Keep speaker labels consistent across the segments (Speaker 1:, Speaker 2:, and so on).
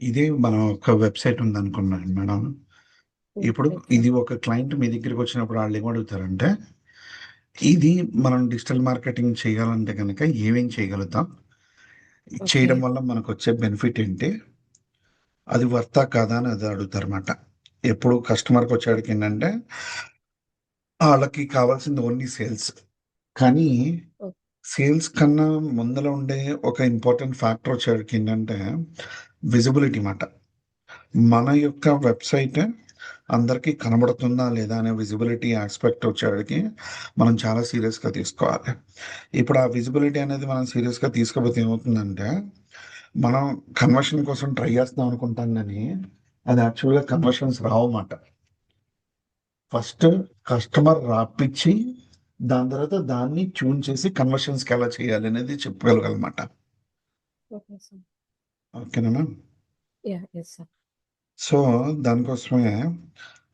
Speaker 1: ఇదే మనం ఒక వెబ్సైట్ ఉందనుకున్నాను మేడం. ఇప్పుడు
Speaker 2: ఓకే సార్.
Speaker 1: ఇది ఒక క్లయింట్ మీ దగ్గరికి వచ్చినప్పుడు వాళ్ళు ఏమడుగుతారంటే, ఇది మనం డిజిటల్ మార్కెటింగ్ చేయాలంటే కనుక ఏమేం చేయగలుగుతాం?
Speaker 2: ఓకే.
Speaker 1: చేయడం వల్ల మనకొచ్చే బెనిఫిట్ ఏంటి? అది వర్తా కాదా అని అది అడుగుతారన్నమాట. ఎప్పుడు కస్టమర్‌కి వచ్చేటికి ఏంటంటే, ఆళ్ళకి కావాల్సింది ఓన్లీ సేల్స్. కానీ
Speaker 2: ఓ
Speaker 1: సేల్స్ కన్నా ముందల ఉండే ఒక ఇంపార్టెంట్ ఫ్యాక్టర్ వచ్చేటికి ఏంటంటే, విజిబిలిటీ మాట. మన యొక్క వెబ్‌సైట్ అందరికీ కనబడుతుందా లేదా అనే విజిబిలిటీ యాస్పెక్ట్ వచ్చేటికి మనం చాలా సీరియస్‌గా తీసుకోవాలి. ఇప్పుడు ఆ విజిబిలిటీ అనేది మనం సీరియస్‌గా తీసుకోకపోతే ఏమవుతుందంటే, మనం కన్వర్షన్ కోసం ట్రై చేస్తున్నాం అనుకుంటాం గానీ, అది యాక్చువల్‌గా కన్వర్షన్స్ రావుమాట. ఫస్ట్ కస్టమర్ రాపిచ్చి, దాని తర్వాత దాన్ని ట్యూన్ చేసి కన్వర్షన్స్‌కి ఎలా చేయాలి అనేది చెప్పగలగాలన్నమాట.
Speaker 2: Okay sir.
Speaker 1: ఓకేనా ma'am?
Speaker 2: Yeah! Yes sir.
Speaker 1: So, దానికోసమే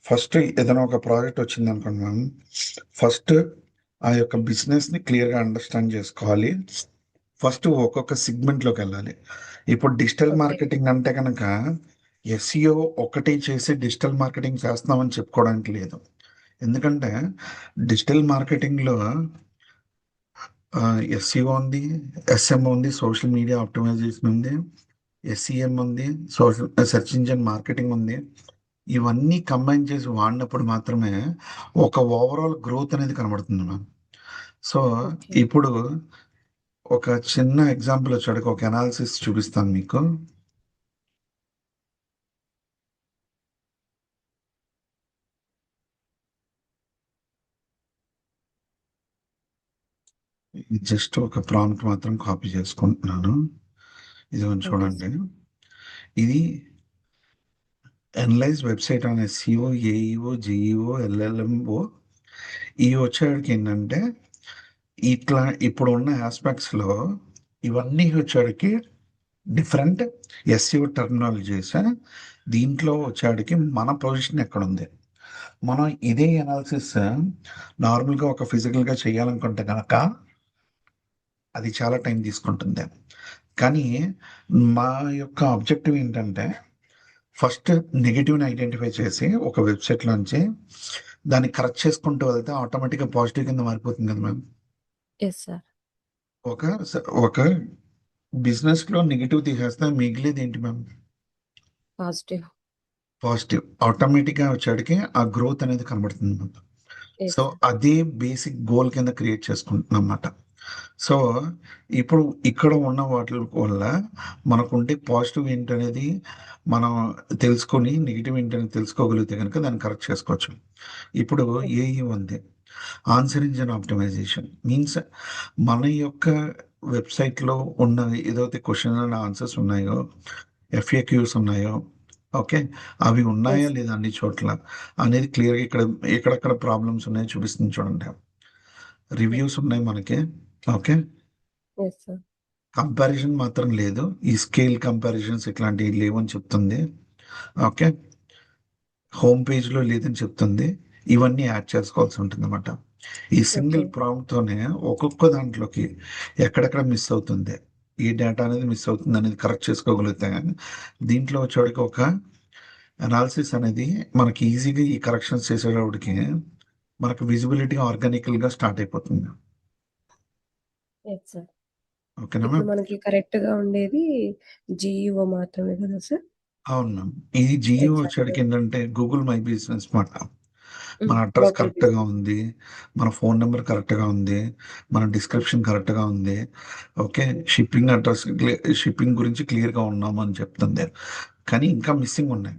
Speaker 1: ఫస్ట్ ఏదైనా ఒక ప్రాజెక్ట్ వచ్చిందనుకోండి మ్యామ్, ఫస్ట్ ఆ యొక్క బిజినెస్‌ని క్లియర్‌గా అండర్‌స్టాండ్ చేసుకోవాలి. ఫస్ట్ ఒక్కొక్క సెగ్మెంట్‌లోకెళ్ళాలి. ఇప్పుడు డిజిటల్
Speaker 2: ఓకే.
Speaker 1: మార్కెటింగ్ అంటే గనక ఎస్‌ఈఓ ఒక్కటే చేసి డిజిటల్ మార్కెటింగ్ చేస్తున్నామని చెప్పుకోవడానికి లేదు. ఎందుకంటే డిజిటల్ మార్కెటింగ్‌లో ఎస్‌ఈఓ ఉంది, ఎస్ఎం ఉంది, సోషల్ మీడియా ఆప్టిమైజేషన్ ఉంది, ఎస్‌ఈఎం ఉంది, సెర్చ్ ఇంజిన్ మార్కెటింగ్ ఉంది. ఇవన్నీ కంబైన్ చేసి వాడినప్పుడు మాత్రమే ఒక ఓవరాల్ గ్రోత్ అనేది కనబడుతుంది మ్యామ్. So,
Speaker 2: okay.
Speaker 1: ఇప్పుడు ఒక చిన్న ఎగ్జాంపుల్ వచ్చాడు. ఒక అనాలిసిస్ చూపిస్తాను మీకు. జస్ట్ ఒక ప్రాంప్ట్ మాత్రం కాపీ చేసుకుంటున్నాను. ఇదిగోండి
Speaker 2: ఓకే
Speaker 1: చూడండి.
Speaker 2: సార్.
Speaker 1: ఇది analyse website on SEO, AEO, GEO, LLMO ఇవి వచ్చేటికి ఏంటంటే, ఇట్లా ఇప్పుడున్న ఆస్పెక్ట్స్‌లో ఇవన్నీ వచ్చేటికి డిఫరెంట్ ఎస్‌ఈఓ టెర్మినాలజీస్. దీంట్లో వచ్చేటికి మన పొజిషన్ ఎక్కడుంది? మనం ఇదే అనాలిసిస్ నార్మల్‌గా ఒక ఫిజికల్‌గా చేయాలనుకుంటే గనక అది చాలా టైం తీసుకుంటుంది. కానీ మా యొక్క ఆబ్జెక్టివ్ ఏంటంటే, ఫస్ట్ నెగెటివ్‌ని ఐడెంటిఫై చేసి ఒక వెబ్‌సైట్‌లోంచి దాన్ని కరెక్ట్ చేసుకుంటూ వెళ్తే ఆటోమేటిక్‌గా పాజిటివ్ కింద మారిపోతుంది కదా మ్యామ్.
Speaker 2: Yes sir.
Speaker 1: ఒక ఒక బిజినెస్‌లో నెగెటివ్ తీసేస్తే మిగిలేదేంటి మ్యామ్?
Speaker 2: పాజిటివ్.
Speaker 1: పాజిటివ్. ఆటోమేటిక్‌గా వచ్చేటికి ఆ గ్రోత్ అనేది కనబడుతుంది మ్యామ్.
Speaker 2: Yes
Speaker 1: so,
Speaker 2: sir.
Speaker 1: అదే బేసిక్ గోల్ కింద క్రియేట్ చేసుకుంటున్నామాట. సో, ఇప్పుడు ఇక్కడ ఉన్న వాటిల వల్ల మనకుండే పాజిటివ్ ఏంటనేది మనం తెలుసుకొని, నెగెటివ్ ఏంటనేది తెలుసుకోగలిగితే గనుక దాన్ని కరెక్ట్ చేసుకోవచ్చు. ఇప్పుడు
Speaker 2: ఓకే.
Speaker 1: ఏఈ ఉంది. ఆన్సర్ ఇంజిన్ ఆప్టిమైజేషన్ మీన్స్ మన యొక్క వెబ్‌సైట్‌లో ఉన్న ఏదైతే క్వెషన్ అండ్ ఆన్సర్స్ ఉన్నాయో, ఎఫ్ఏక్యూస్ ఉన్నాయో, ఓకే. అవి ఉన్నాయా
Speaker 2: యెస్.
Speaker 1: లేదా అన్ని చోట్ల అనేది క్లియర్‌గా ఇక్కడ ఎక్కడెక్కడ ప్రాబ్లమ్స్ ఉన్నాయో చూపిస్తుంది చూడండి. Reviews
Speaker 2: okay.
Speaker 1: ఉన్నాయి మనకి. ఓకే.
Speaker 2: Yes sir.
Speaker 1: కంపారిజన్ మాత్రం లేదు. ఈ స్కేల్ కంపారిజన్స్ ఇట్లాంటివి లేవని చెప్తుంది. ఓకే. హోమ్ పేజ్‌లో లేదని చెప్తుంది. ఇవన్నీ యాడ్ చేసుకోవాల్సి ఉంటుందన్నమాట. ఈ
Speaker 2: ఓకే.
Speaker 1: సింగిల్ ప్రాంప్ట్‌తోనే ఒక్కొక్క దాంట్లోకి ఎక్కడెక్కడ మిస్ అవుతుంది, ఏ డేటా అనేది మిస్ అవుతుంది అనేది కరెక్ట్ చేసుకోగలిగితే దీంట్లో వచ్చేవాడికి ఒక అనాలిసిస్ అనేది మనకి ఈజీగా ఈ కరెక్షన్స్ చేసేటప్పటికి మనకు విజిబిలిటీ ఆర్గానికల్‌గా స్టార్ట్ అయిపోతుంది.
Speaker 2: Yes sir.
Speaker 1: ఓకేనా
Speaker 2: ఇప్పుడు
Speaker 1: మ్యామ్?
Speaker 2: మనకి కరెక్ట్‌గా ఉండేది జీఈఓ మాత్రమే కదా సార్?
Speaker 1: అవును మ్యామ్. ఈ జియో
Speaker 2: ఎగ్జాక్ట్‌గా.
Speaker 1: వచ్చేటికి ఏంటంటే గూగుల్ మై బిజినెస్ మాట. మన
Speaker 2: హ్మ్.
Speaker 1: అడ్రెస్
Speaker 2: లోకల్
Speaker 1: కరెక్ట్‌గా
Speaker 2: బిజినెస్.
Speaker 1: ఉంది. మన ఫోన్ నంబర్ కరెక్ట్‌గా ఉంది. మన డిస్క్రిప్షన్ కరెక్ట్‌గా ఉంది. ఓకే. షిప్పింగ్ అడ్రెస్ షిప్పింగ్ గురించి క్లియర్‌గా ఉన్నాము అని చెప్తుంది. కానీ ఇంకా మిస్సింగ్ ఉన్నాయి.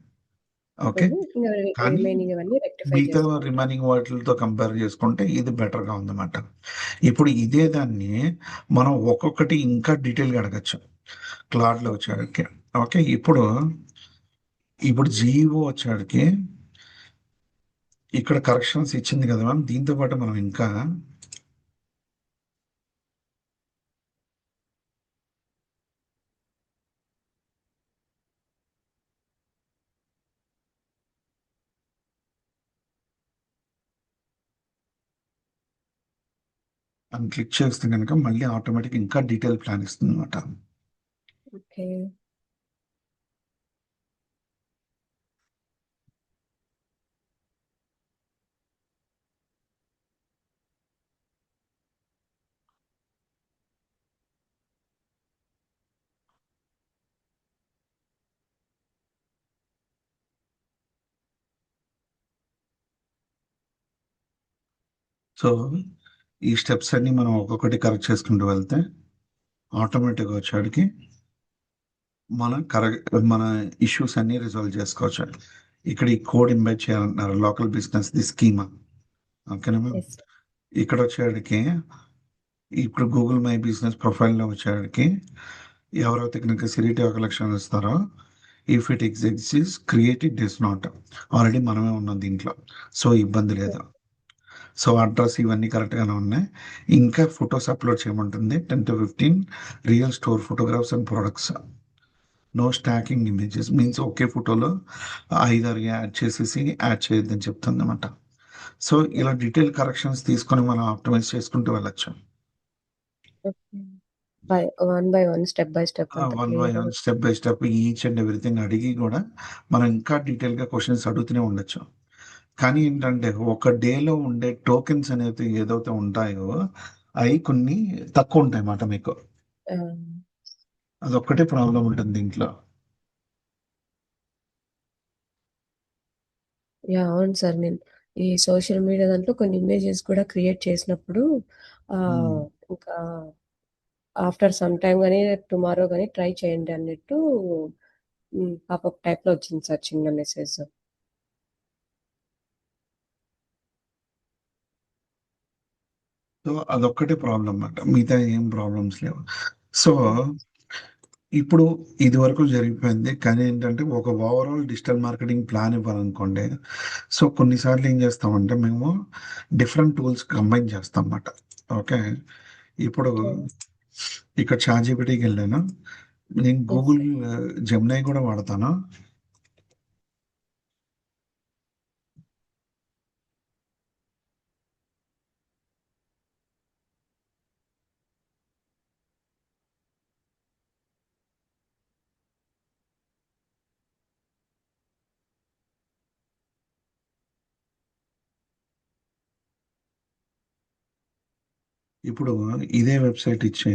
Speaker 1: ఓకే.
Speaker 2: హుహు. ఇంగ
Speaker 1: కానీ
Speaker 2: రిమైనింగ్ అవన్నీ రెక్టిఫై
Speaker 1: మిగతా
Speaker 2: చేసుకుంటాం.
Speaker 1: రిమైనింగ్ వాటిలతో కంపేర్ చేసుకుంటే ఇది బెటర్‌గా ఉందన్నమాట. ఇప్పుడు ఇదే దాన్ని మనం ఒక్కొక్కటి ఇంకా డీటెయిల్‌గా అడగొచ్చు. క్లాడ్‌లో
Speaker 2: ఓకే.
Speaker 1: వచ్చేసరికి. ఓకే. ఇప్పుడు జీఈఓ వచ్చేసరికి ఇక్కడ కరెక్షన్స్ ఇచ్చింది కదా మ్యామ్. దీంతో పాటు మనం ఇంకా క్లిక్ చేస్తే గనక మళ్ళీ ఆటోమేటిక్ ఇంకా డీటెయిల్ ప్లాన్ ఇస్తుందన్నమాట.
Speaker 2: ఓకే.
Speaker 1: సో ఈ స్టెప్స్ అన్ని మనం ఒక్కొక్కటి కరెక్ట్ చేసుకుంటూ వెళ్తే ఆటోమేటిక్గా వచ్చేటికి మన ఇష్యూస్ అన్ని రిజాల్వ్ చేసుకోవచ్చు. ఇక్కడ ఈ కోడ్ ఎంబెడ్ చేయాలంటున్నారు, లోకల్ బిజినెస్ ది స్కీమా. ఓకేనా మ్యామ్?
Speaker 2: ఎస్.
Speaker 1: ఇక్కడ వచ్చేటికి ఇప్పుడు గూగుల్ మై బిజినెస్ ప్రొఫైల్లో వచ్చేటికి ఎవరైతే కనుక సిరీటీ ఒక లక్షణం ఇస్తారో, if it exist create it is not, already మనమే ఉన్నాం దీంట్లో, సో ఇబ్బంది లేదు. సో అడ్రస్ ఇవన్నీ కరెక్ట్గానే ఉన్నాయి. ఇంకా ఫొటోస్ అప్లోడ్ చేయమంటుంది, 10 to 15 real store photographs and products. No stocking images means ఒకే ఫోటోలో 5 6 యాడ్ చేసేసి యాడ్ చేయొద్దని చెప్తుంది అనమాట. సో ఇలా డీటెయిల్ కరెక్షన్స్ తీసుకొని మనం ఆప్టిమైజ్ చేసుకుంటూ వెళ్ళొచ్చు.
Speaker 2: One by one, step by step అంత
Speaker 1: one by
Speaker 2: clear.
Speaker 1: One, step by step, each and everything అడిగి కూడా మనం ఇంకా డీటెయిల్గా క్వశ్చన్స్ అడుగుతూనే ఉండొచ్చు. కానీ ఏంటంటే ఒక డేలో ఉండే టోకెన్స్ అనేవి ఏదైతే ఉంటాయో అవి కొన్ని తక్కువ ఉంటాయి అన్నమాట మీకు. అదొక్కటే ప్రాబ్లం ఉంటుంది దీంట్లో.
Speaker 2: యా, అవును సార్. నేను ఈ సోషల్ మీడియా దాంట్లో కొన్ని ఇమేజెస్ కూడా క్రియేట్ చేసినప్పుడు ఇంకా ఆఫ్టర్ సమ్ టైమ్ కానీ టుమారో కానీ ట్రై చేయండి అన్నట్టు పాపప్ టైప్లో వచ్చింది సార్, చిన్న మెసేజ్.
Speaker 1: సో అదొక్కటే ప్రాబ్లం అన్నమాట, మిగతా ఏం ప్రాబ్లమ్స్ లేవు. సో ఇప్పుడు ఇది వరకు జరిగిపోయింది. కానీ ఏంటంటే ఒక ఓవరాల్ డిజిటల్ మార్కెటింగ్ ప్లాన్ ఇవ్వాలనుకోండి, సో కొన్నిసార్లు ఏం చేస్తామంటే మేము డిఫరెంట్ టూల్స్ కంబైన్ చేస్తాం అన్నమాట. ఓకే, ఇప్పుడు ఇక్కడ చాట్‌జీపీటీకి వెళ్ళాను, నేను గూగుల్ జెమినై కూడా వాడతాను. ఇప్పుడు ఇదే వెబ్సైట్ ఇచ్చే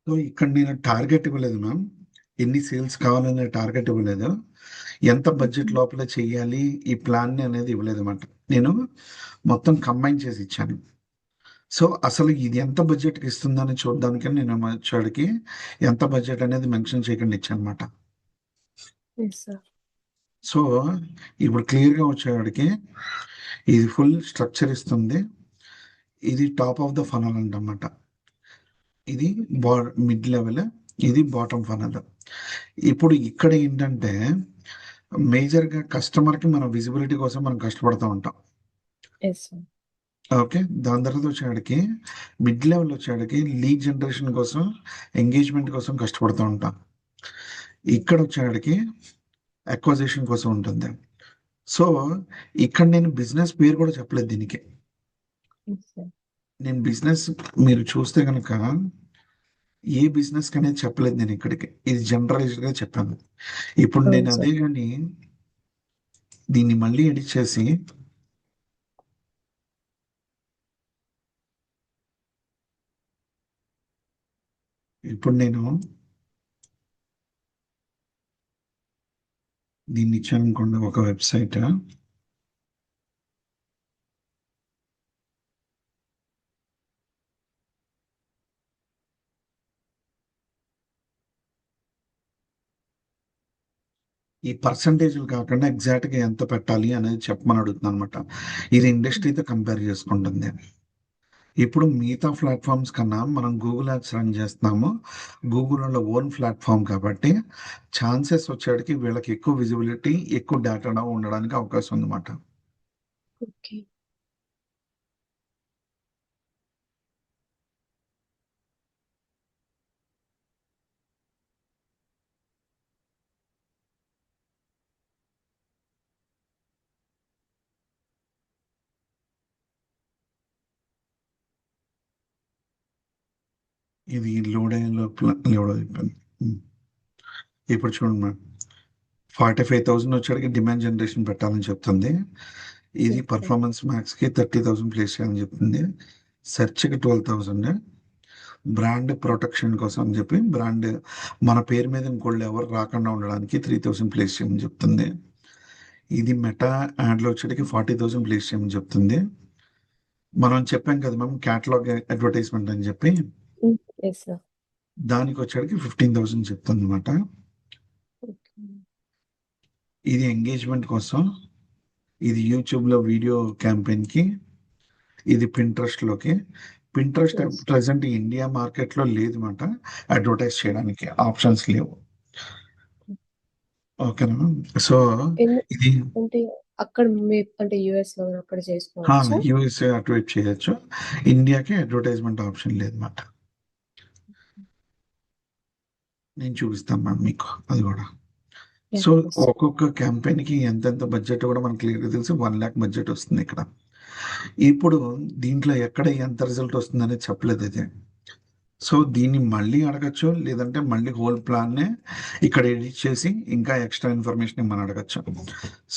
Speaker 1: సో ఇక్కడ నేను టార్గెట్ ఇవ్వలేదు మ్యామ్, ఎన్ని సేల్స్ కావాలనే టార్గెట్ ఇవ్వలేదు, ఎంత బడ్జెట్ లోపల చెయ్యాలి ఈ ప్లాన్ అనేది ఇవ్వలేదు అనమాట. నేను మొత్తం కంబైన్ చేసి ఇచ్చాను. సో అసలు ఇది ఎంత బడ్జెట్కి ఇస్తుందని చూడడానికి నేను వచ్చాడికి ఎంత బడ్జెట్ అనేది మెన్షన్ చేయకుండా ఇచ్చాను అనమాట. సో ఇప్పుడు క్లియర్గా వచ్చేవాడికి ఇది ఫుల్ స్ట్రక్చర్ ఇస్తుంది, ఇది టాప్ ఆఫ్ ద ఫనల్ అంటమాట, ఇది మిడ్ లెవెల్, ఇది బాటమ్ ఫనల్. ఇప్పుడు ఇక్కడ ఏంటంటే మేజర్గా కస్టమర్కి మన విజిబిలిటీ కోసం మనం కష్టపడుతూ ఉంటాం. ఓకే, దాని తర్వాత వచ్చేవాడికి మిడ్ లెవెల్ వచ్చేవాడికి లీడ్ జనరేషన్ కోసం, ఎంగేజ్మెంట్ కోసం కష్టపడుతూ ఉంటాం. ఇక్కడ వచ్చేవాడికి అక్వజిషన్ కోసం ఉంటుంది. సో ఇక్కడ నేను బిజినెస్ పేరు కూడా చెప్పలేదు దీనికి. నేను బిజినెస్ మీరు చూస్తే కనుక ఏ బిజినెస్ అనేది చెప్పలేదు నేను ఇక్కడికి, ఇది జనరలైజ్డ్గా చెప్పాను. ఇప్పుడు నేను అదే కానీ దీన్ని మళ్ళీ ఎడిట్ చేసి ఇప్పుడు నేను దీన్ని ఇచ్చాను అనుకోండి, ఒక వెబ్సైట్, ఈ పర్సంటేజ్లు కాకుండా ఎగ్జాక్ట్గా ఎంత పెట్టాలి అనేది చెప్పమని అడుగుతుంది అనమాట. ఇది ఇండస్ట్రీతో కంపేర్ చేసుకుంటుంది. ఇప్పుడు మిగతా ప్లాట్ఫామ్స్ కన్నా మనం గూగుల్ యాడ్స్ రన్ చేస్తున్నాము. గూగుల్ వాళ్ళ ఓన్ ప్లాట్ఫామ్ కాబట్టి ఛాన్సెస్ వచ్చేటికి వీళ్ళకి ఎక్కువ విజిబిలిటీ, ఎక్కువ డేటా ఉండడానికి అవకాశం ఉందన్నమాట.
Speaker 2: ఓకే.
Speaker 1: ఇది లోడ్ అయ్యే లోపల లోడ్ అయిపోయింది. ఇప్పుడు చూడండి మేడం, 45,000 వచ్చేటికి డిమాండ్ జనరేషన్ పెట్టాలని చెప్తుంది. ఇది
Speaker 2: ఓకే.
Speaker 1: పర్ఫార్మెన్స్ మ్యాక్స్కి 30,000 ప్లేస్ చేయాలని చెప్తుంది. సెర్చ్కి 12,000. బ్రాండ్ ప్రొటెక్షన్ కోసం అని చెప్పి బ్రాండ్ మన పేరు మీద ఇంకోళ్ళు ఎవరు రాకుండా ఉండడానికి 3,000 ప్లేస్ చేయమని చెప్తుంది. ఇది మెటా యాడ్లో వచ్చేటికి 40,000 ప్లేస్ చేయమని చెప్తుంది. మనం చెప్పాం కదా మ్యామ్ క్యాటలాగ్ అడ్వర్టైజ్మెంట్ అని చెప్పి,
Speaker 2: ఎస్ సార్.
Speaker 1: దానికి వచ్చేటికి 15,000 చెప్తుంది అనమాట.
Speaker 2: ఓకే.
Speaker 1: ఇది ఎంగేజ్మెంట్ కోసం, ఇది యూట్యూబ్లో వీడియో క్యాంపెయిన్కి, ఇది పింట్రెస్ట్లోకి. Pinterest
Speaker 2: yes.
Speaker 1: ప్రజెంట్ ఇండియా మార్కెట్లో లేదు మాట, అడ్వర్టైజ్ చేయడానికి ఆప్షన్స్ లేవు. ఓకేనా. సో ఇది
Speaker 2: అంటే అక్కడ అంటే యుఎస్లో అక్కడ చేసుకోవచ్చా?
Speaker 1: యూఎస్ఏ అడ్వర్టైజ్ చేయొచ్చు, ఇండియాకి అడ్వర్టైజ్మెంట్ ఆప్షన్ లేదు మాట. నేను చూపిస్తాను మ్యామ్ మీకు అది కూడా. So
Speaker 2: yes.
Speaker 1: ఒక్కొక్క క్యాంపెయిన్కి ఎంతెంత బడ్జెట్ కూడా మనకు క్లియర్గా తెలిసి 1 lakh బడ్జెట్ వస్తుంది ఇక్కడ. ఇప్పుడు దీంట్లో ఎక్కడ ఎంత రిజల్ట్ వస్తుంది అనేది చెప్పలేదు ఇది. సో దీన్ని మళ్ళీ అడగచ్చు, లేదంటే మళ్ళీ హోల్ ప్లాన్నే ఇక్కడ ఎడిట్ చేసి ఇంకా ఎక్స్ట్రా ఇన్ఫర్మేషన్ ఇమ్మని అడగచ్చు.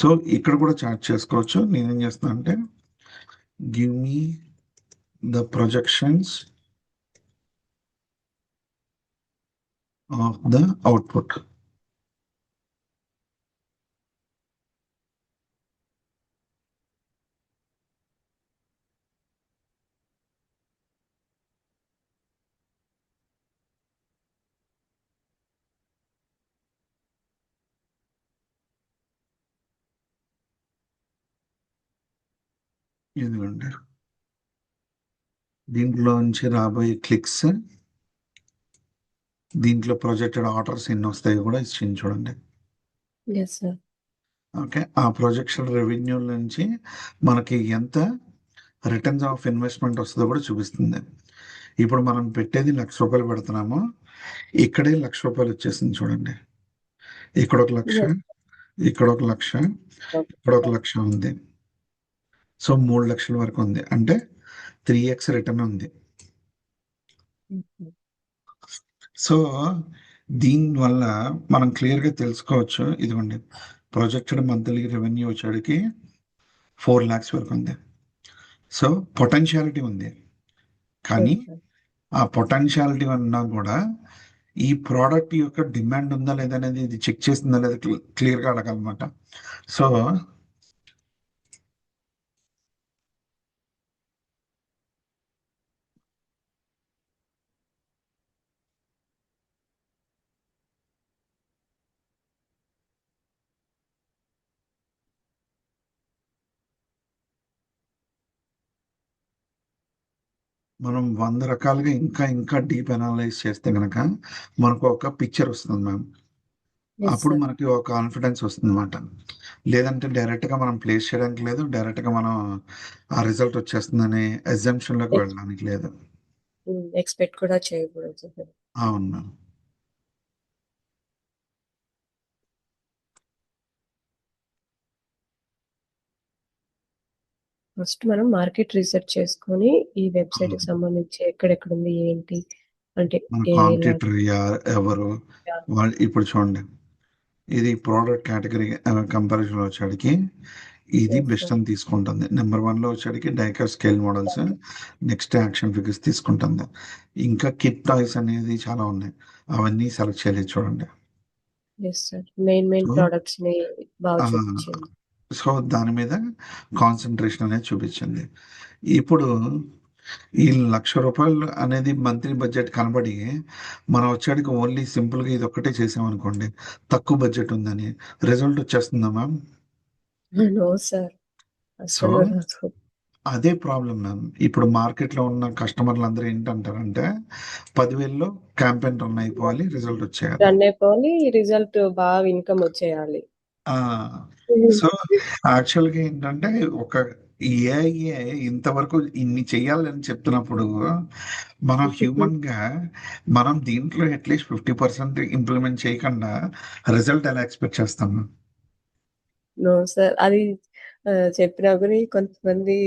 Speaker 1: సో ఇక్కడ కూడా చార్ట్ చేసుకోవచ్చు. నేనేం చేస్తున్నా అంటే give me the projections of the output. ఎందుకంటే దీంట్లోంచి రాబోయే క్లిక్స్, దీంట్లో ప్రొజెక్టెడ్ ఆర్డర్స్ ఎన్ని వస్తాయో కూడా ఇచ్చింది చూడండి.
Speaker 2: Yes sir.
Speaker 1: ఓకే, ఆ ప్రొజెక్షన్ రెవెన్యూ నుంచి మనకి ఎంత రిటర్న్స్ ఆఫ్ ఇన్వెస్ట్మెంట్ వస్తుందో కూడా చూపిస్తుంది. ఇప్పుడు మనం పెట్టేది రూ. 1,00,000 పెడుతున్నాము, ఇక్కడే రూ. 1,00,000 వచ్చేసింది చూడండి. ఇక్కడ 1,00,000,
Speaker 2: ఎస్.
Speaker 1: ఇక్కడ 1,00,000, ఇక్కడ 1,00,000 ఉంది. సో 3,00,000 వరకు ఉంది, అంటే 3x రిటర్న్ ఉంది. సో దీనివల్ల మనం క్లియర్గా తెలుసుకోవచ్చు. ఇదిగోండి, ప్రొజెక్టెడ్ మంత్లీ రెవెన్యూ వచ్చేటికి 4 lakhs వరకు ఉంది. సో పొటెన్షియాలిటీ ఉంది, కానీ ఆ పొటెన్షియాలిటీ ఉన్నా కూడా ఈ ప్రోడక్ట్ యొక్క డిమాండ్ ఉందా లేదా అనేది ఇది చెక్ చేస్తుందా లేదా క్లియర్గా అడగాలన్నమాట. సో మనం 100 రకాలుగా ఇంకా ఇంకా డీప్ అనాలైజ్ చేస్తే కనుక మనకు ఒక పిక్చర్ వస్తుంది మ్యామ్. అప్పుడు మనకి ఒక కాన్ఫిడెన్స్ వస్తుంది అనమాట. లేదంటే డైరెక్ట్గా మనం ప్లేస్ చేయడానికి లేదు, డైరెక్ట్గా మనం ఆ రిజల్ట్ వచ్చేస్తుందని అజంప్షన్లోకి వెళ్ళడానికి లేదు.
Speaker 2: ఎక్స్పెక్ట్ కూడా చేయకూడదు.
Speaker 1: అవును మ్యామ్.
Speaker 2: ఫస్ట్ మనం మార్కెట్ రీసెర్చ్ చేసుకొని ఈ వెబ్సైట్ కి సంబంధించి ఎక్కడెక్కడ ఉంది ఏంటి అంటే
Speaker 1: మన
Speaker 2: ఏ
Speaker 1: కాంపిటీటర్ ఎవరు వాళ్ళు. ఇప్పుడు చూడండి, ఇది ప్రోడక్ట్ కేటగిరీ కంపారిజన్ వచ్చేటికి ఇది
Speaker 2: Yes,
Speaker 1: బెస్ట్
Speaker 2: sir.
Speaker 1: అని తీసుకుంటుంది. నెంబర్ 1లో వచ్చేటికి డైకర్ scale models, next action figures తీసుకుంటుంది. ఇంకా కిట్ టాయ్స్ అనేది చాలా ఉన్నాయి, అవన్నీ సెలెక్ట్ చేయలేదు చూడండి.
Speaker 2: Yes sir. Main
Speaker 1: so
Speaker 2: products ని బాగా చూపించింది.
Speaker 1: సో దాని మీద కాన్సన్ట్రేషన్ అనేది చూపించింది. ఇప్పుడు ఈ ₹1,00,000 అనేది మంత్లీ బడ్జెట్ కనబడి, మనం వచ్చేటికి ఓన్లీ సింపుల్‌గా ఇదొక్కటే చేసామనుకోండి, తక్కువ బడ్జెట్ ఉందని రిజల్ట్ వచ్చేస్తుందా మ్యామ్?
Speaker 2: No sir.
Speaker 1: సో,
Speaker 2: అస్సలు రాదు.
Speaker 1: అదే ప్రాబ్లమ్ మ్యామ్. ఇప్పుడు మార్కెట్‌లో ఉన్న కస్టమర్లందరూ ఏంటంటారంటే, 10,000లో క్యాంపెయిన్ రన్ అయిపోవాలి, రిజల్ట్ వచ్చేయాలి.
Speaker 2: రన్ అయిపోవాలి. రిజల్ట్ బాగా ఇన్‌కమ్ వచ్చేయాలి.
Speaker 1: ఆ! సో, యాక్చువల్‌గా ఏంటంటే, ఒక ఏఐయే ఇంతవరకు ఇన్ని చేయాలని చెప్తున్నప్పుడు, మనం హ్యూమన్‌గా మనం దీంట్లో అట్‌లీస్ట్ 50% ఇంప్లిమెంట్ చేయకుండా రిజల్ట్ ఎలా ఎక్స్‌పెక్ట్ చేస్తాము?
Speaker 2: No sir. అది చెప్పినా గాని కొంతమంది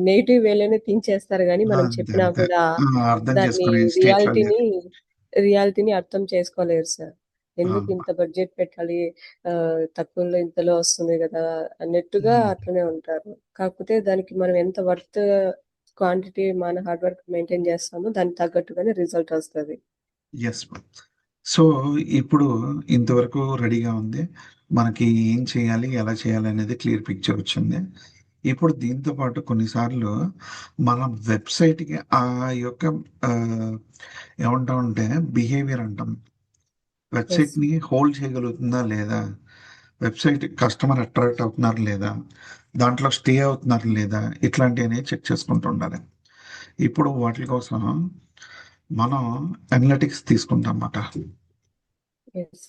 Speaker 2: నెగెటివ్ వేలోనే థింక్ చేస్తారు గానీ, మనం
Speaker 1: అంతే.
Speaker 2: చెప్పినా
Speaker 1: అంతే.
Speaker 2: కూడా
Speaker 1: ఆ! అర్థం
Speaker 2: దాన్ని
Speaker 1: చేసుకునే స్టేట్‌లో లేరు.
Speaker 2: రియాలిటీని, రియాలిటీని అర్థం చేసుకోలేరు సార్. ఎందుకు
Speaker 1: అవును.
Speaker 2: ఇంత బడ్జెట్ పెట్టాలి, తక్కువలో ఇంతలో వస్తుంది గదా! అన్నట్టుగా
Speaker 1: హ్మ్.
Speaker 2: అట్లనే ఉంటారు. కాకపోతే దానికి మనం ఎంత వర్త్ క్వాంటిటీ మన హార్డ్ వర్క్ మెయింటైన్ చేస్తామో దానికి తగ్గట్టుగానే రిజల్ట్ వస్తది.
Speaker 1: Yes ma'am. సో, ఇప్పుడు ఇంతవరకు రెడీగా ఉంది. మనకి ఏం చేయాలి? ఎలా చేయాలి? అనేది క్లియర్ పిక్చర్ వచ్చింది. ఇప్పుడు దీంతో పాటు కొన్నిసార్లు మన వెబ్‌సైట్‌కి ఆ యొక్క ఆహ్, ఏమంటామంటే బిహేవియర్ అంటాం.
Speaker 2: యెస్.
Speaker 1: వెబ్‌సైట్‌ని హోల్డ్ చేయగలుగుతుందా? లేదా? వెబ్‌సైట్ కస్టమర్ అట్రాక్ట్ అవుతున్నారా? లేదా? దాంట్లో స్టే అవుతున్నారా? లేదా? ఇట్లాంటియన్నీ చెక్ చేసుకుంటూ ఉండాలి. ఇప్పుడు వాటిల కోసం మనం అనలిటిక్స్ తీసుకుంటాం మాట.
Speaker 2: యెస్.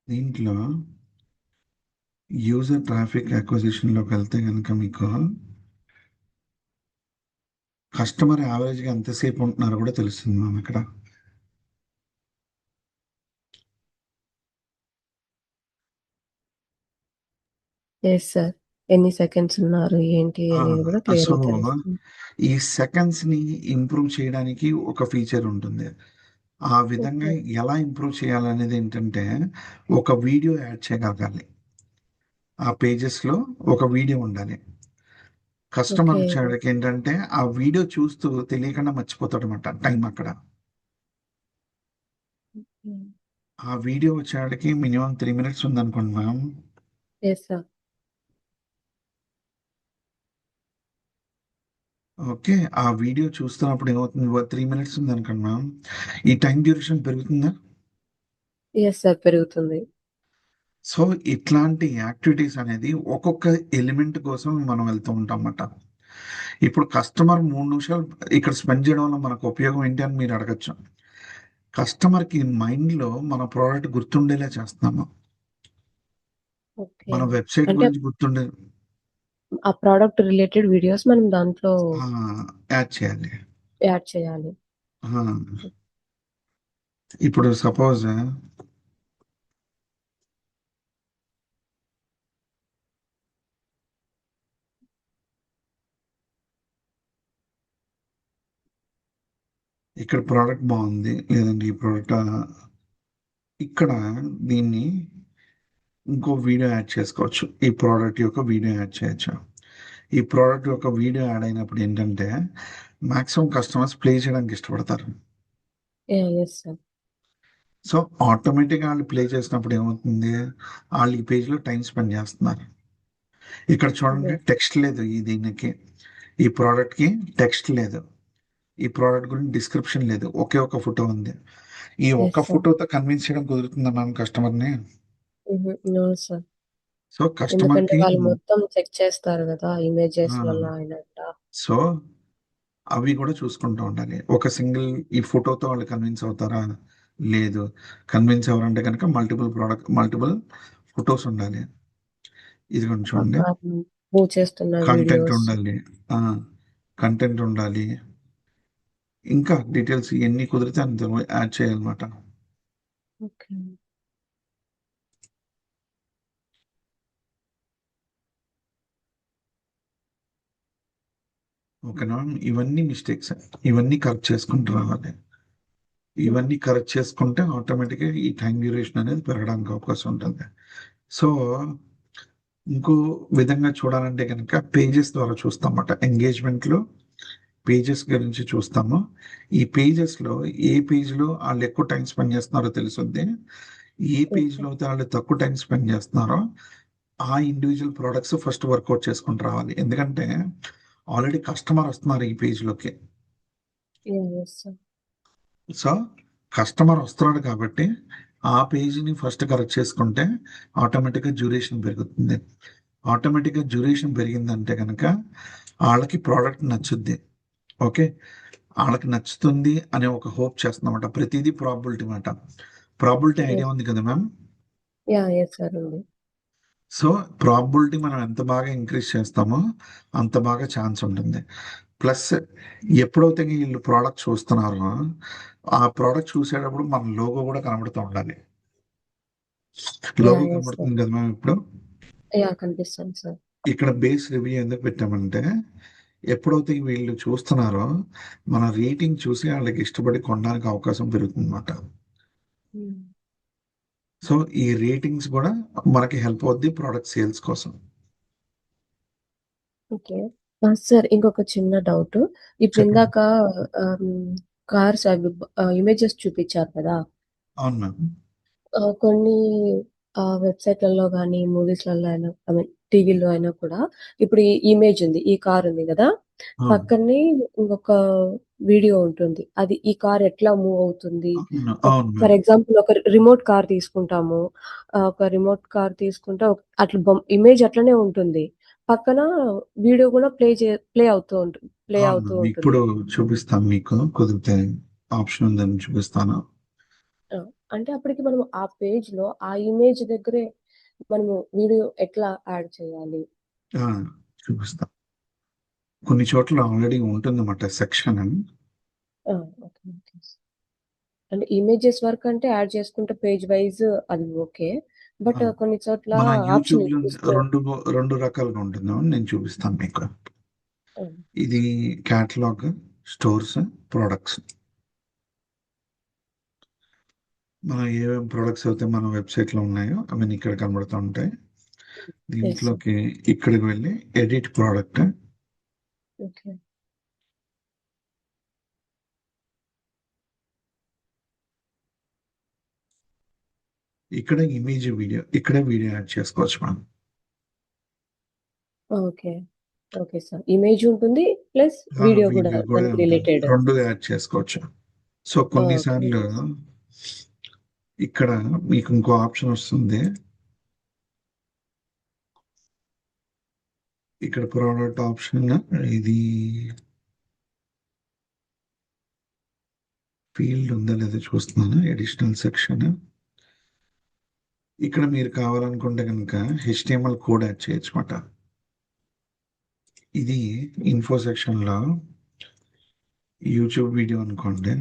Speaker 1: దీంట్లో యూజర్ ట్రాఫిక్ అక్విజిషన్‌లోకి వెళ్తే గనుక మీకు కస్టమర్ యావరేజ్‌గా ఎంతసేపు ఉంటున్నారో కూడా తెలుస్తుంది మ్యామ్ ఇక్కడ.
Speaker 2: Yes sir. ఎన్ని సెకండ్స్ ఉన్నారు, ఏంటి
Speaker 1: ఆ!
Speaker 2: అనేది కూడా
Speaker 1: సో,
Speaker 2: క్లియర్‌గా తెలుస్తుంది.
Speaker 1: ఈ సెకండ్స్‌ని ఇంప్రూవ్ చేయడానికి ఒక ఫీచర్ ఉంటుంది. ఆ విధంగా
Speaker 2: ఓకే.
Speaker 1: ఎలా ఇంప్రూవ్ చేయాలనేది ఏంటంటే, ఒక వీడియో యాడ్ చేయగలగాలి. ఆ పేజెస్‌లో ఒక వీడియో ఉండాలి. Customer
Speaker 2: okay.
Speaker 1: వచ్చేవాడికేంటంటే, ఆ వీడియో చూస్తూ తెలియకుండా మర్చిపోతాడనమాట టైం అక్కడ.
Speaker 2: హ్మ్.
Speaker 1: ఆ వీడియో వచ్చేవాడికి మినిమమ్ 3 మినిట్స్ ఉందనుకోండి మ్యామ్.
Speaker 2: Yes sir.
Speaker 1: ఓకే. ఆ వీడియో చూస్తున్నప్పుడు ఏమవుతుంది 3 మినిట్స్ ఉందనుకోండి మ్యామ్. ఈ టైమ్ డ్యూరేషన్ పెరుగుతుందా?
Speaker 2: Yes sir. పెరుగుతుంది.
Speaker 1: సో, ఇట్లాంటి యాక్టివిటీస్ అనేది ఒక్కొక్క ఎలిమెంట్ కోసం మనం వెళ్తూ ఉంటామన్నమాట. ఇప్పుడు కస్టమర్ 3 నిమిషాలు ఇక్కడ స్పెండ్ చేయడం వల్ల మనకు ఉపయోగం ఏంటి అని మీరు అడగొచ్చు. కస్టమర్‌కి మైండ్‌లో మన ప్రొడక్ట్ గుర్తుండేలా చేస్తున్నాము.
Speaker 2: ఓకే.
Speaker 1: మన వెబ్‌సైట్
Speaker 2: అంటే
Speaker 1: గురించి గుర్తుండే
Speaker 2: ఆ ప్రొడక్ట్ రిలేటెడ్ వీడియోస్ మనం దాంట్లో
Speaker 1: ఆ! యాడ్ చేయాలి.
Speaker 2: యాడ్ చేయాలి.
Speaker 1: ఆ! ఇప్పుడు సపోజ్ ఇక్కడ ప్రొడక్ట్ బావుంది. లేదంటే ఈ ప్రొడక్ట్ ఇక్కడ దీన్ని ఇంకో వీడియో యాడ్ చేసుకోవచ్చు. ఈ ప్రొడక్ట్ యొక్క వీడియో యాడ్ చేయొచ్చు. ఈ ప్రొడక్ట్ యొక్క వీడియో యాడ్ అయినప్పుడు ఏంటంటే, మాక్సిమం కస్టమర్స్ ప్లే చేయడానికి ఇష్టపడతారు.
Speaker 2: యాహ్! Yes sir.
Speaker 1: సో, ఆటోమేటిక్‌గా ఆళ్ళు ప్లే చేసినప్పుడు ఏమవుతుంది, ఆళ్ళు ఈ పేజ్‌లో టైమ్ స్పెండ్ చేస్తున్నారు. ఇక్కడ చూడండి
Speaker 2: యెస్.
Speaker 1: టెక్స్ట్ లేదు దీనికి. ఈ ప్రొడక్ట్‌కి టెక్స్ట్ లేదు. ఈ ప్రొడక్ట్ గురించి డిస్క్రిప్షన్ లేదు. ఒకే ఒక ఫోటో ఉంది. ఈ
Speaker 2: యెస్
Speaker 1: ఒక్క
Speaker 2: సార్.
Speaker 1: ఫోటోతో కన్విన్స్ చేయడం కుదురుతుందా మ్యామ్ కస్టమర్‌ని?
Speaker 2: హుహు. No sir.
Speaker 1: సో,
Speaker 2: ఎందుకంటే
Speaker 1: కస్టమర్‌కి
Speaker 2: వాళ్ళు మొత్తం చెక్ చేస్తారు గదా!
Speaker 1: ఆ!
Speaker 2: ఇమేజెస్ వల్ల అయినంట.
Speaker 1: సో, అవి గూడా చూసుకుంటూ ఉండాలి. ఒక సింగిల్ ఈ ఫోటోతో వాళ్ళు కన్విన్స్ అవుతారా? లేదు. కన్విన్స్ అవ్వరంటే గనక మల్టిపుల్ ఫోటోస్ ఉండాలి. ఇదిగోండి చూడండి.
Speaker 2: మూవ్ చేస్తున్న
Speaker 1: కంటెంట్
Speaker 2: వీడియోస్.
Speaker 1: ఉండాలి. ఆ! కంటెంట్ ఉండాలి. ఇంకా డీటెయిల్స్ ఎన్ని కుదిరితే అంత యాడ్ చేయాలన్నమాట.
Speaker 2: ఓకే.
Speaker 1: ఓకేనా? ఇవన్నీ మిస్టేక్సే. ఇవన్నీ కరెక్ట్ చేసుకుంటూ రావాలి.
Speaker 2: హ్మ్.
Speaker 1: ఇవన్నీ కరెక్ట్ చేసుకుంటే ఆటోమేటిక్‌గా ఈ టైమ్ డ్యూరేషన్ అనేది పెరగడానికి అవకాశం ఉంటుంది. సో, ఇంకో విధంగా చూడాలంటే కనుక పేజెస్ ద్వారా చూస్తామన్నమాట. ఎంగేజ్మెంట్లో పేజెస్ గురించి చూస్తాము. ఈ పేజెస్లో ఏ పేజ్లో వాళ్ళు ఎక్కువ టైం స్పెండ్ చేస్తున్నారో తెలుసుద్ది. ఏ
Speaker 2: ఓకే.
Speaker 1: పేజ్లో అయితే వాళ్ళు తక్కువ టైం స్పెండ్ చేస్తున్నారో ఆ ఇండివిజువల్ ప్రోడక్ట్స్ ఫస్ట్ వర్కౌట్ చేసుకుంటూ రావాలి. ఎందుకంటే ఆల్రెడీ కస్టమర్ వస్తున్నారు ఈ పేజ్లోకి.
Speaker 2: Yes sir.
Speaker 1: సో కస్టమర్ వస్తున్నాడు కాబట్టి ఆ పేజీని ఫస్ట్ కరెక్ట్ చేసుకుంటే ఆటోమేటిక్గా డ్యూరేషన్ పెరుగుతుంది. ఆటోమేటిక్గా డ్యూరేషన్ పెరిగిందంటే కనుక వాళ్ళకి ప్రోడక్ట్ నచ్చుద్ది. ఓకే, వాళ్ళకి నచ్చుతుంది అనే ఒక హోప్ చేస్తున్నమాట. ప్రతిదీ ప్రాబిలిటీ మాట. Probability idea
Speaker 2: yes.
Speaker 1: ఉంది కదా మ్యామ్.
Speaker 2: యాహ్! యెస్ సార్ ఉంది.
Speaker 1: సో ప్రాబిలిటీ మనం ఎంత బాగా ఇంక్రీజ్ చేస్తామో అంత బాగా ఛాన్స్ ఉంటుంది. ప్లస్ ఎప్పుడైతే వీళ్ళు ప్రోడక్ట్ చూస్తున్నారో ఆ ప్రోడక్ట్ చూసేటప్పుడు మన లోగో కూడా కనబడుతూ ఉండాలి. Logo
Speaker 2: yeah! Yes sir.
Speaker 1: కనబడుతుంది కదా మ్యామ్ ఇప్పుడు.
Speaker 2: యాహ్! కనిపిస్తుంది సార్.
Speaker 1: ఇక్కడ బేస్ రివ్యూ ఎందుకు పెట్టామంటే ఎప్పుడైతే వీళ్ళు చూస్తున్నారో మన రేటింగ్ చూసి వాళ్ళకి ఇష్టపడి కొనడానికి అవకాశం పెరుగుతుంది అన్నమాట.
Speaker 2: హ్మ్.
Speaker 1: సో ఈ రేటింగ్స్ కూడా మనకి హెల్ప్ అవుద్ది ప్రోడక్ట్ సేల్స్ కోసం.
Speaker 2: ఓకే. సార్ ఇంకొక చిన్న డౌటు.
Speaker 1: చెప్పండి.
Speaker 2: ఇప్పుడిందాక ఆహ్, కార్స్ అవి ఇమేజెస్ చూపిచ్చారు కదా!
Speaker 1: అవును మ్యామ్.
Speaker 2: కొన్ని వెబ్‌సైట్‌లలో గాని, మూవీస్‌లలో అయినా ఐ మీన్ టీవీలో అయినా కూడా ఇప్పుడు ఈ ఇమేజ్ ఉంది. ఈ కార్ ఉంది గదా!
Speaker 1: అవును
Speaker 2: పక్కనే ఇంకొక వీడియో ఉంటుంది. అది ఈ కార్ ఎట్లా మూవ్ అవుతుంది.
Speaker 1: అవును అవును
Speaker 2: ఫర్
Speaker 1: మ్యామ్.
Speaker 2: ఎగ్జాంపుల్ ఒక రిమోట్ కార్ తీసుకుంటాము. ఒక రిమోట్ కార్ తీసుకుంటే అట్లా ఇమేజ్ అట్లనే ఉంటుంది. పక్కన వీడియో గూడా ప్లే
Speaker 1: అవును
Speaker 2: అవుతూ
Speaker 1: మ్యామ్.
Speaker 2: ఉంటుంది.
Speaker 1: ఇప్పుడు చూపిస్తాను మీకు కుదిరితే ఆప్షన్ ఉందని చూపిస్తాను.
Speaker 2: ఆ! అంటే అప్పటికి మనం ఆ పేజ్‌లో ఆ ఇమేజ్ దగ్గరే మనము వీడియో ఎట్లా యాడ్ చేయాలి?
Speaker 1: ఆ, చూపిస్తాను. కొన్ని చోట్ల ఆల్రెడీ ఉంటుందన్నమాట సెక్షన్.
Speaker 2: ఆ! ఓకే. ఓకే. అంటే ఇమేజెస్ వరకంటే యాడ్ చేసుకుంటే పేజ్ వైస్ అది ఓకే. బట్ కొన్ని చోట్ల
Speaker 1: మన
Speaker 2: ఆప్షన్
Speaker 1: యూట్యూబ్లో
Speaker 2: చూస్తే
Speaker 1: రెండు రకాలుగా ఉంటుంది. నేను చూపిస్తాను మీకు.
Speaker 2: హ్మ్.
Speaker 1: ఇది క్యాటలాగ్, స్టోర్స్, ప్రొడక్ట్స్. మనం ఏమేమి ప్రొడక్ట్స్ అయితే మన వెబ్సైట్లో ఉన్నాయో అవన్నీ ఇక్కడ కనబడుతూ ఉంటాయి.
Speaker 2: Yes sir.
Speaker 1: దీంట్లోకి ఇక్కడికి వెళ్ళి ఎడిట్ ప్రోడక్ట్.
Speaker 2: ఓకే.
Speaker 1: ఇక్కడ ఇమేజ్ వీడియో, ఇక్కడే వీడియో యాడ్ చేసుకోవచ్చు మనం.
Speaker 2: ఓకే. Okay sir. ఇమేజ్ ఉంటుంది. ప్లస్ వీడియో గూడా
Speaker 1: వీడియో కూడా
Speaker 2: దానికి
Speaker 1: ఉంటుంది.
Speaker 2: రిలేటెడ్.
Speaker 1: రెండు యాడ్ చేసుకోవచ్చు. So
Speaker 2: okay.
Speaker 1: కొన్నిసార్లు
Speaker 2: ఓకే.
Speaker 1: ఇక్కడ మీకు ఇంకో ఆప్షన్ వస్తుంది. ఇక్కడ ప్రోడక్ట్ ఆప్షన్, ఇది ఫీల్డ్ ఉందా లేదా చూస్తున్నాను. Additional section. ఇక్కడ మీరు కావాలనుకుంటే కనుక హెచ్టిఎంఎల్ కోడ్ యాడ్ చేయొచ్చు అన్నమాట. ఇది ఇన్ఫో సెక్షన్లో యూట్యూబ్ వీడియో అనుకోండి.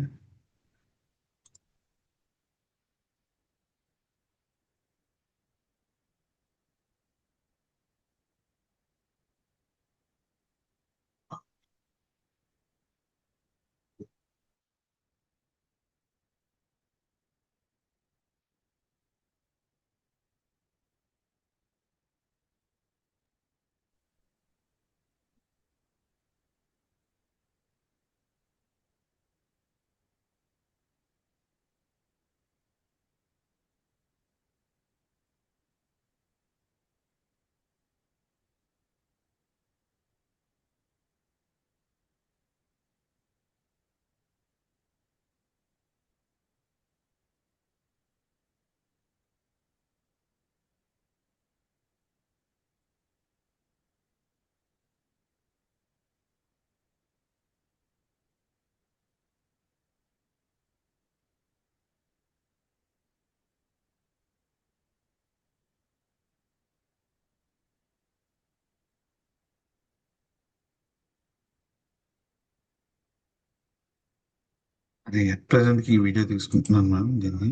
Speaker 1: అది ఎట్ ప్రజెంట్కి ఈ వీడియో తీసుకుంటున్నాను మ్యామ్. దీన్ని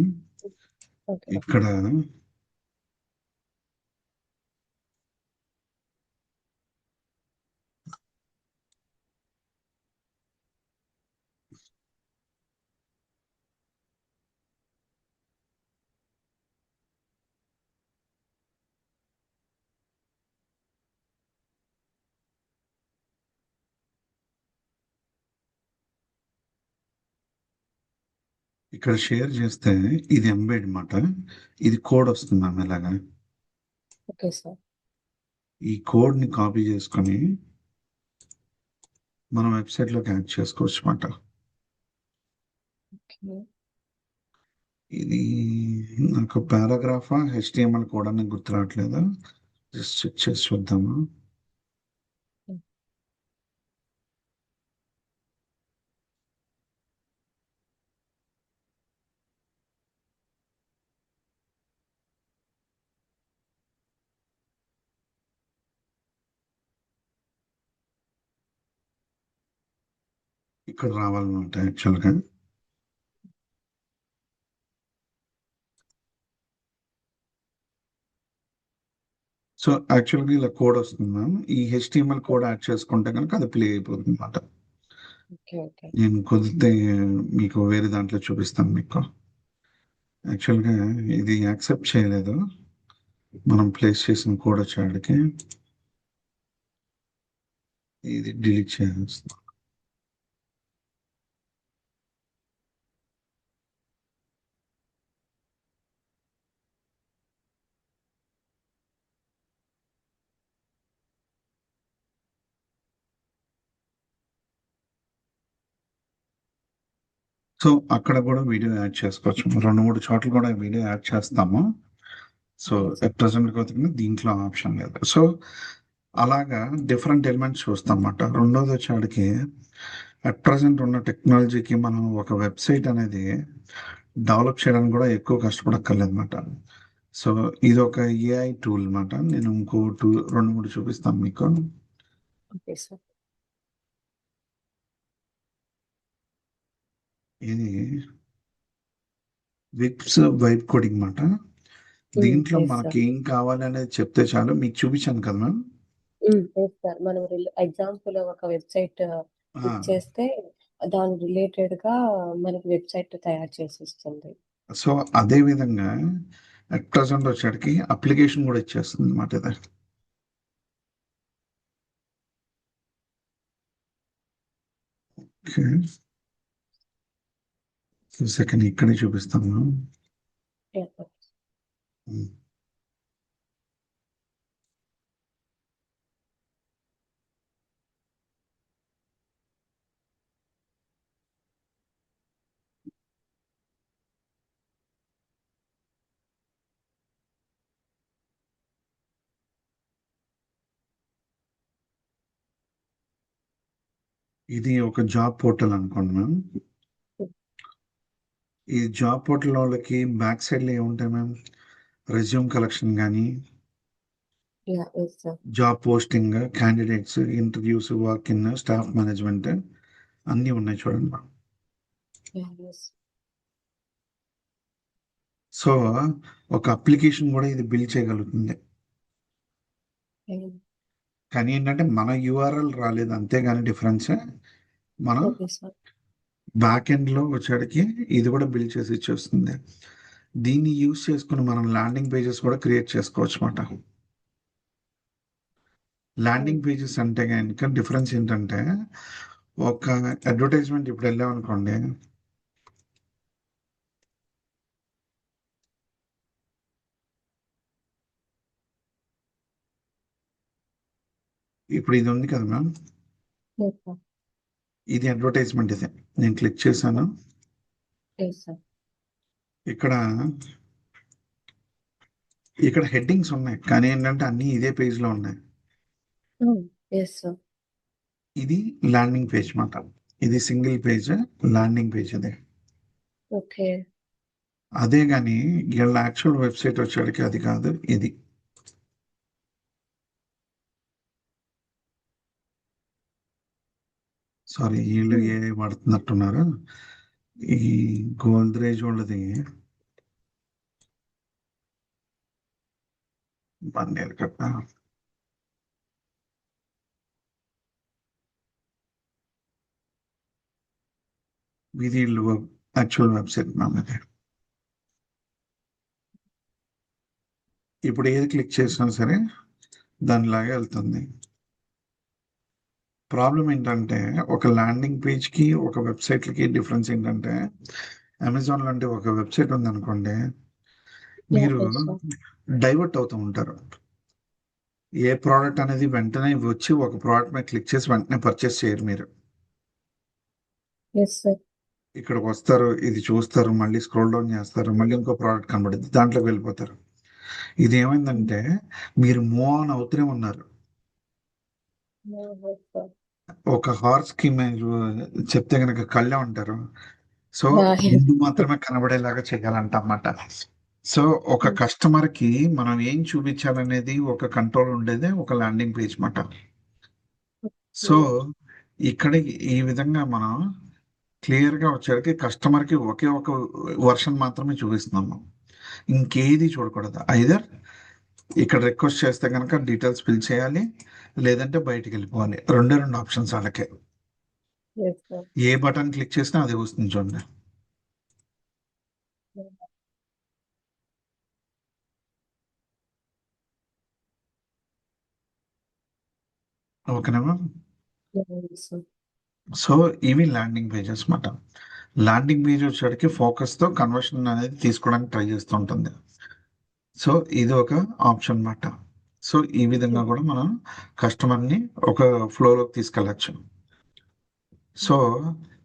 Speaker 2: ఓకే.
Speaker 1: ఇక్కడ ఇక్కడ షేర్ చేస్తే ఇది ఎంబెడ్ మాట. ఇది కోడ్ వస్తుంది మ్యామ్ ఇలాగా.
Speaker 2: Okay sir.
Speaker 1: ఈ కోడ్ ని కాపీ చేసుకొని మనం వెబ్సైట్ లోకి యాడ్ చేసుకోవచ్చు మాట.
Speaker 2: ఓకే.
Speaker 1: ఇది నాకు పారాగ్రాఫా హెచ్టిఎంఎల్ కోడ్ అని గుర్తు రావట్లేదు. జస్ట్ చెక్ చేసి చూద్దాము. ఇక్కడ రావాలన్నమాట యాక్చువల్గా. సో యాక్చువల్గా ఇలా కోడ్ వస్తుంది మ్యామ్. ఈ హెచ్టిఎంఎల్ కోడ్ యాడ్ చేసుకుంటే కనుక అది ప్లే అయిపోతుంది అనమాట.
Speaker 2: ఓకే. ఓకే.
Speaker 1: నేను కుదిరితే మీకు వేరే దాంట్లో చూపిస్తాను మీకు. యాక్చువల్గా ఇది యాక్సెప్ట్ చేయలేదు మనం ప్లేస్ చేసిన కోడ్ వచ్చేవాడికి. ఇది డిలీట్ చేయాల్సింది. సో అక్కడ కూడా వీడియో యాడ్ చేసుకోవచ్చు. 2-3 చోట్ల కూడా వీడియో యాడ్ చేస్తాము. So
Speaker 2: okay sir.
Speaker 1: At present కొద్దిగా దీంట్లో ఆప్షన్ లేదు. సో అలాగా డిఫరెంట్ ఎలిమెంట్స్ చూస్తాం అన్నమాట. రెండోది వచ్చేవాడికి అట్ ప్రజెంట్ ఉన్న టెక్నాలజీకి మనం ఒక వెబ్సైట్ అనేది డెవలప్ చేయడానికి కూడా ఎక్కువ కష్టపడక్కర్లేదు అనమాట. సో ఇది ఒక ఏఐ టూల్ అనమాట. నేను ఇంకో 2-3 చూపిస్తాను మీకు.
Speaker 2: Okay sir.
Speaker 1: ఇది విప్స్ వైబ్ కోడింగ్ అనమాట. దీంట్లో
Speaker 2: ఎస్
Speaker 1: మనకి
Speaker 2: సార్.
Speaker 1: ఏం కావాలి అనేది చెప్తే చాలు. మీకు చూపించాను కదా మ్యామ్.
Speaker 2: Yes sir. మనం ఎగ్జాంపుల్ ఒక వెబ్‌సైట్
Speaker 1: ఆ,
Speaker 2: ఇచ్చేస్తే దాని రిలేటెడ్‌గా మనకి వెబ్‌సైట్ తయారు చేసి ఇస్తుంది.
Speaker 1: సో అదే విధంగా అట్ ప్రజెంట్ వచ్చేటికి అప్లికేషన్ కూడా ఇచ్చేస్తుంది అనమాట ఇది. ఓకే, సెకండ్ ఇక్కడే చూపిస్తాను.
Speaker 2: యాహ్! సార్.
Speaker 1: ఉమ్. ఇది ఒక జాబ్ పోర్టల్ అనుకోండి మ్యామ్. ఈ జాబ్ పోర్టల్ వాళ్ళకి బ్యాక్ సైడ్ లో ఏముంటాయి మ్యామ్? రెజ్యూమ్ కలెక్షన్ కానీ,
Speaker 2: yeah! Yes sir.
Speaker 1: Job posting, candidates, interviews, walk in, staff management అన్నీ ఉన్నాయి చూడండి మ్యామ్.
Speaker 2: యాహ్! ఎస్.
Speaker 1: సో ఒక అప్లికేషన్ కూడా ఇది బిల్డ్ చేయగలుగుతుంది.
Speaker 2: హ్మ్.
Speaker 1: కానీ ఏంటంటే మన యూఆర్ఎల్ రాలేదు అంతేగాని డిఫరెన్స్. మనం
Speaker 2: ఓకే సార్.
Speaker 1: బ్యాక్ ఎండ్ లో వచ్చేటికి ఇది కూడా బిల్డ్ చేసి ఇచ్చేస్తుంది. దీన్ని యూజ్ చేసుకుని మనం ల్యాండింగ్ పేజెస్ కూడా క్రియేట్ చేసుకోవచ్చు అన్నమాట.
Speaker 2: హ్మ్.
Speaker 1: ల్యాండింగ్ పేజెస్ అంటే కనుక డిఫరెన్స్ ఏంటంటే, ఒక అడ్వర్టైజ్మెంట్ ఇప్పుడు వెళ్ళామనుకోండి, ఇప్పుడు ఇది ఉంది కదా మ్యామ్,
Speaker 2: ఎస్ సార్.
Speaker 1: ఇది అడ్వర్టైజ్మెంట్. ఇది నేను క్లిక్ చేశాను.
Speaker 2: Yes sir.
Speaker 1: ఇక్కడ ఇక్కడ హెడ్డింగ్స్ ఉన్నాయి కానీ ఏంటంటే అన్ని ఇదే పేజ్ లో ఉన్నాయి.
Speaker 2: హ్మ్. Yes sir.
Speaker 1: ఇది ల్యాండింగ్ పేజ్ మాట. ఇది సింగిల్ పేజ్ ల్యాండింగ్ పేజ్. ఇది
Speaker 2: ఓకే.
Speaker 1: అదే కానీ వీళ్ళ యాక్చువల్ వెబ్సైట్ వచ్చేటికి అది కాదు. ఇది సారీ, వీళ్ళు
Speaker 2: హ్మ్.
Speaker 1: ఏ వాడుతున్నట్టున్నారు. ఈ గోల్ద్రేజ్ వాళ్ళది 1 year కదా. ఇది యాక్చువల్ వెబ్సైట్ మ్యామ్ ఇది. ఇప్పుడు ఏది క్లిక్ చేసినా సరే దానిలాగే వెళ్తుంది. ప్రాబ్లం ఏంటంటే ఒక ల్యాండింగ్ పేజ్కి ఒక వెబ్సైట్లకి డిఫరెన్స్ ఏంటంటే, అమెజాన్ లాంటి ఒక వెబ్సైట్ ఉందనుకోండి,
Speaker 2: యాహ్!
Speaker 1: మీరు
Speaker 2: యెస్ సార్.
Speaker 1: డైవర్ట్ అవుతూ ఉంటారు. ఏ ప్రోడక్ట్ అనేది వెంటనే వచ్చి ఒక ప్రోడక్ట్ మీద క్లిక్ చేసి వెంటనే పర్చేస్ చేయరు మీరు.
Speaker 2: Yes sir.
Speaker 1: ఇక్కడికి వస్తారు, ఇది చూస్తారు, మళ్ళీ స్క్రోల్ డౌన్ చేస్తారు, మళ్ళీ ఇంకో ప్రోడక్ట్ కనబడుద్ది, దాంట్లోకి వెళ్ళిపోతారు. ఇది
Speaker 2: హ్మ్.
Speaker 1: ఏమైందంటే మీరు మూవ్ ఆన్ అవుతూనే ఉన్నారు.
Speaker 2: యాహ్! Yes sir.
Speaker 1: ఒక హార్స్ కి మీరు చెప్తే గనక కళ్ళే ఉంటారు. So
Speaker 2: yeah! యెస్.
Speaker 1: ముందు మాత్రమే కనబడేలాగా చేయాలంట అన్నమాట. సో ఒక
Speaker 2: హ్మ్.
Speaker 1: కస్టమర్ కి మనం ఏం చూపించాలనేది ఒక కంట్రోల్ ఉండేదే ఒక ల్యాండింగ్ పేజ్ మాట. సో
Speaker 2: హ్మ్.
Speaker 1: ఇక్కడ ఈ విధంగా మనం క్లియర్ గా వచ్చేసరికి కస్టమర్ కి ఒకే ఒక వర్షన్ మాత్రమే చూపిస్తున్నాము. ఇంకేది చూడకూడదు. ఐదర్ ఇక్కడ రిక్వెస్ట్ చేస్తే కనుక డీటెయిల్స్ ఫిల్ చేయాలి, లేదంటే బయటికి వెళ్ళిపోవాలి. రెండే రెండు ఆప్షన్స్ వాళ్ళకే.
Speaker 2: Yes sir.
Speaker 1: ఏ బటన్ క్లిక్ చేసినా అదే వస్తుంది చూడండి.
Speaker 2: యాహ్!
Speaker 1: ఓకేనా?
Speaker 2: Yes sir.
Speaker 1: సో ఇవి ల్యాండింగ్ పేజెస్ మాట. ల్యాండింగ్ పేజ్ వచ్చేటికి ఫోకస్ తో కన్వర్షన్ అనేది తీసుకోవడానికి ట్రై చేస్తూ ఉంటుంది. సో ఇది ఒక ఆప్షన్ మాట. సో ఈ విధంగా
Speaker 2: హ్మ్.
Speaker 1: కూడా మనం కస్టమర్ని ఒక ఫ్లోలోకి తీసుకెళ్ళచ్చు. సో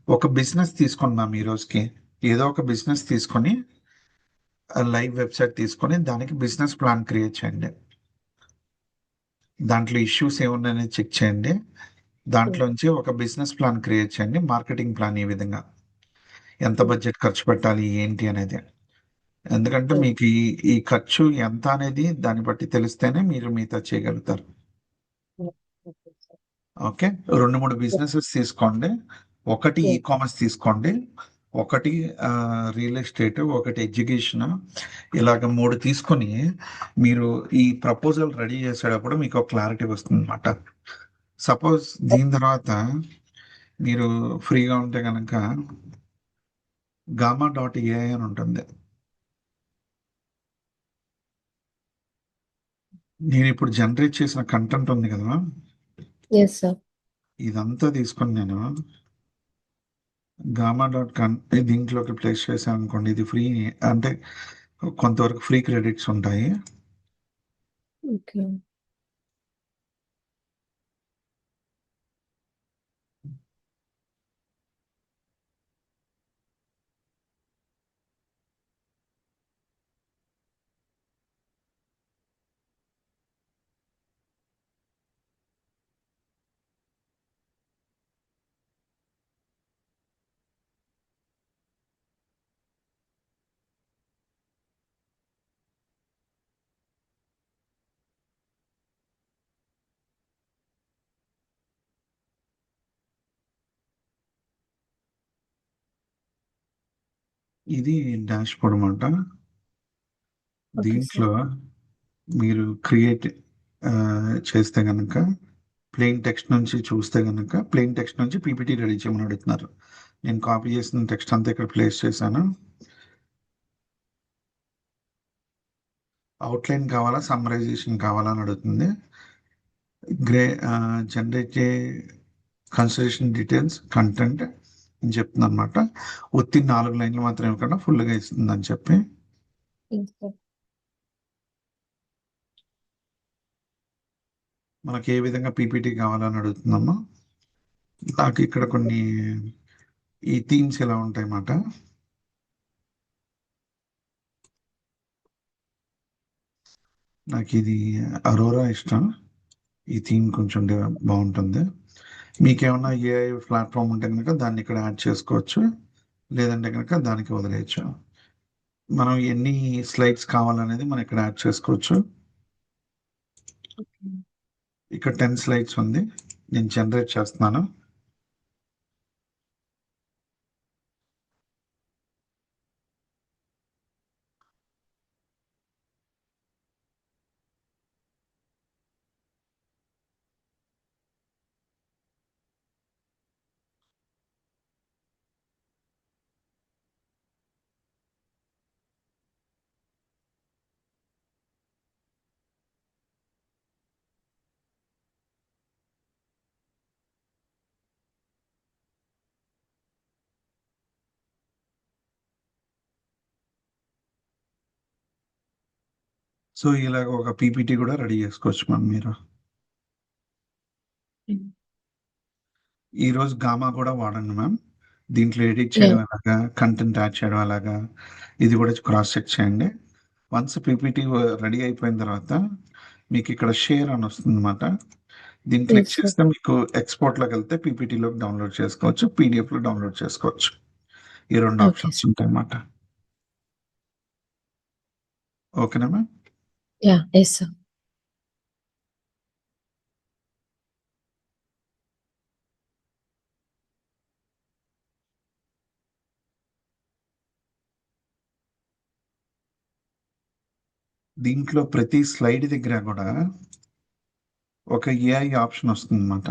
Speaker 1: ఒక బిజినెస్ తీసుకుందాం ఈ రోజుకి. ఏదో ఒక బిజినెస్ తీసుకొని లైవ్ వెబ్సైట్ తీసుకొని దానికి బిజినెస్ ప్లాన్ క్రియేట్ చేయండి. దాంట్లో ఇష్యూస్ ఏమున్నాయని చెక్ చేయండి.
Speaker 2: హ్మ్.
Speaker 1: దాంట్లోంచి ఒక బిజినెస్ ప్లాన్ క్రియేట్ చేయండి. మార్కెటింగ్ ప్లాన్ ఈ విధంగా ఎంత
Speaker 2: హ్మ్.
Speaker 1: బడ్జెట్ ఖర్చు పెట్టాలి ఏంటి అనేది. ఎందుకంటే
Speaker 2: హ్మ్.
Speaker 1: మీకు ఈ ఖర్చు ఎంత అనేది దాన్ని బట్టి తెలిస్తేనే మీరు మిగతా చేయగలుగుతారు.
Speaker 2: Yeah! Okay sir.
Speaker 1: Okay. 2, 3
Speaker 2: yeah!
Speaker 1: Businesses తీసుకోండి. ఒకటి ఈ
Speaker 2: యాహ్!
Speaker 1: కామర్స్ తీసుకోండి. ఒకటి రియల్ ఎస్టేట్, ఒకటి ఎడ్యుకేషన్, ఇలాగ 3 తీసుకొని మీరు ఈ ప్రపోజల్ రెడీ చేసేటప్పుడు మీకు ఒక క్లారిటీ వస్తుందన్నమాట. సపోజ్ దీని తర్వాత మీరు ఫ్రీగా ఉంటే గనక గామా డాట్ ఏఐ అని ఉంటుంది. నేను ఇప్పుడు జనరేట్ చేసిన కంటెంట్ ఉంది కదా!
Speaker 2: Yes sir.
Speaker 1: ఇదంతా తీసుకొని నేను గామా డాట్ కామ్ దీంట్లోకి ప్లేస్ చేశాను అనుకోండి. ఇది ఫ్రీ, అంటే కొంతవరకు ఫ్రీ క్రెడిట్స్ ఉంటాయి.
Speaker 2: ఓకే.
Speaker 1: ఇది డాష్ బోర్డ్ అనమాట.
Speaker 2: Okay sir.
Speaker 1: దీంట్లో మీరు క్రియేట్ చేస్తే గనక ప్లెయిన్ టెక్స్ట్ నుంచి చూస్తే గనక ప్లెయిన్ టెక్స్ట్ నుంచి పీపీటీ రెడీ చేయమని అడుగుతున్నారు. నేను కాపీ చేసిన టెక్స్ట్ అంతా ఇక్కడ ప్లేస్ చేశాను. అవుట్లైన్ కావాలా, సమ్మరైజేషన్ కావాలా అని అడుగుతుంది. Grey generate consideration details content అని చెప్తుంది అనమాట. ఒత్తి 4 లైన్లు మాత్రం ఇవ్వకుండా ఫుల్గా ఇస్తుందని చెప్పి
Speaker 2: యెస్ సార్.
Speaker 1: మనకి ఏ విధంగా పీపీటీ కావాలని అడుగుతుందమ్మా. నాకు ఇక్కడ కొన్ని ఈ థీమ్స్ ఎలా ఉంటాయి అన్నమాట. నాకు ఇది అరోరా ఇష్టం. ఈ థీమ్ కొంచెం బాగుంటుంది. మీకేమన్నా ఏఐ ప్లాట్ఫామ్ ఉంటే కనుక దాన్ని ఇక్కడ యాడ్ చేసుకోవచ్చు, లేదంటే కనుక దానికి వదిలేయచ్చు. మనం ఎన్ని స్లైడ్స్ కావాలనేది మనం ఇక్కడ యాడ్ చేసుకోవచ్చు.
Speaker 2: ఓకే.
Speaker 1: ఇక్కడ 10 స్లైడ్స్ ఉంది, నేను జనరేట్ చేస్తున్నాను. సో ఇలాగ ఒక పీపీటీ కూడా రెడీ చేసుకోవచ్చు మ్యామ్ మీరు. ఈరోజు గామా కూడా వాడండి మ్యామ్. దీంట్లో ఎడిట్
Speaker 2: యాహ్!
Speaker 1: చేయడం ఎలాగా, కంటెంట్ యాడ్ చేయడం ఎలాగా, ఇది కూడా క్రాస్ చెక్ చేయండి. వన్స్ పీపీటీ రెడీ అయిపోయిన తర్వాత మీకు ఇక్కడ షేర్ అని వస్తుంది అనమాట. దీన్ని క్లిక్
Speaker 2: యెస్ సార్.
Speaker 1: చేస్తే మీకు ఎక్స్పోర్ట్లోకి వెళ్తే పీపీటీలోకి డౌన్లోడ్ చేసుకోవచ్చు, పీడిఎఫ్లో డౌన్లోడ్ చేసుకోవచ్చు. ఈ రెండు
Speaker 2: ఓకే
Speaker 1: ఆప్షన్స్
Speaker 2: సార్.
Speaker 1: ఉంటాయి అన్నమాట. ఓకేనా మ్యామ్?
Speaker 2: యాహ్! Yes sir.
Speaker 1: దీంట్లో ప్రతి స్లైడ్ దగ్గర కూడా ఒక ఏఐ ఆప్షన్ వస్తుంది అనమాట.